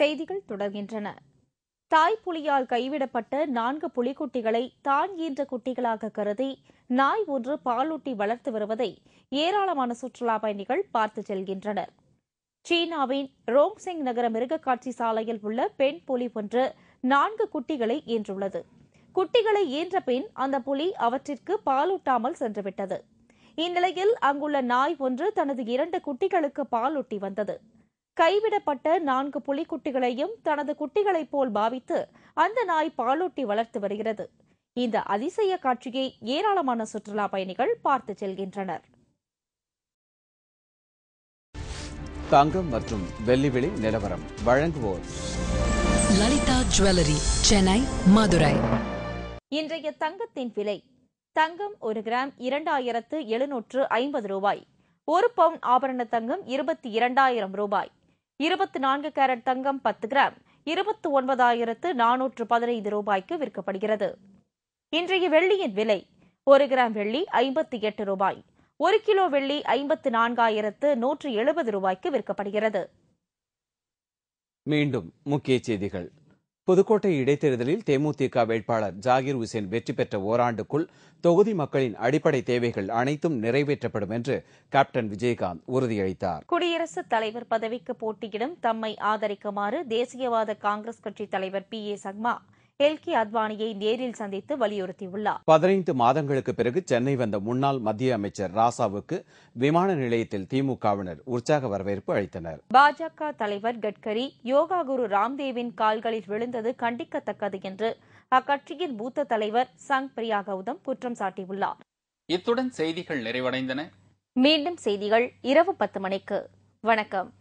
செய்திகள் தொடர்கின்றன. தாய் புலியால் கைவிடப்பட்ட 4 புலிக்குட்டிகளை தான் ஈன்ற குட்டிகளாக கருதி நாய் ஒன்று பாலூட்டி வளர்த்து வருவதை ஏராளமான சுற்றுலா பயணிகள் பார்த்து செல்கின்றனர். சீனாவின் ரோங்சிங் நகர மிருகக்காட்சி சாலையில் உள்ள பெண் புலி ஒன்று 4 குட்டிகளை ஈன்றுள்ளது. குட்டிகளை ஈன்ற பின் அந்த புலி அவற்றிற்கு பாலூட்டாமல் சென்றுவிட்டது. இந்நிலையில் அங்குள்ள நாய் ஒன்று தனது 2 குட்டிகளுக்கு பாலூட்டி வந்தது. கைவிடப்பட்ட 4 புலிக்குட்டிகளையும் தனது குட்டிகளைப் போல் பாவித்து அந்த நாய் பாலூட்டி வளர்த்து வருகிறது. இந்த அதிசய காட்சியை ஏராளமான சுற்றுலா பயணிகள் பார்த்து செல்கின்றனர். தங்கம் மற்றும் வெள்ளி விலை நிலவரம் வழங்குவோர் லலிதா ஜுவல்லரி, சென்னை, மதுரை. இன்றைய தங்கத்தின் விலை: தங்கம் 1 கிராம் 2750 ரூபாய். 1 பவுன் ஆபரண தங்கம் 22,000 ரூபாய். 24 கேரட் தங்கம் 10 கிராம் 29,415 ரூபாய்க்கு விற்கப்படுகிறது. இன்றைய வெள்ளியின் விலை: 1 கிராம் வெள்ளி 58 ரூபாய். 1 கிலோ வெள்ளி 54,170 ரூபாய்க்கு விற்கப்படுகிறது. மீண்டும் முக்கிய செய்திகள். புதுக்கோட்டை இடைத்தேர்தலில் தேமுதிக வேட்பாளர் ஜாகிர் உசேன் வெற்றி பெற்ற ஓராண்டுக்குள் தொகுதி மக்களின் அடிப்படை தேவைகள் அனைத்தும் நிறைவேற்றப்படும் என்று கேப்டன் விஜயகாந்த் உறுதியளித்தார். குடியரசுத் தலைவர் பதவிக்கு போட்டியிடும் தம்மை ஆதரிக்குமாறு தேசியவாத காங்கிரஸ் கட்சி தலைவர் PA சங்மா எல்கே அத்வானியை நேரில் சந்தித்து வலியுறுத்தியுள்ளார். 15 மாதங்களுக்கு பிறகு சென்னை வந்த முன்னாள் மத்திய அமைச்சர் ராசாவுக்கு விமான நிலையத்தில் திமுகவினர் உற்சாக வரவேற்பு அளித்தனர். பாஜக தலைவர் கட்கரி யோகா குரு ராம்தேவின் கால்களில் விழுந்தது கண்டிக்கத்தக்கது என்று அக்கட்சியின் மூத்த தலைவர் சங் பிரியா கௌதம் குற்றம் சாட்டியுள்ளார். இத்துடன் செய்திகள் நிறைவடைந்தன. மீண்டும் செய்திகள் இரவு 10 மணிக்கு. வணக்கம்.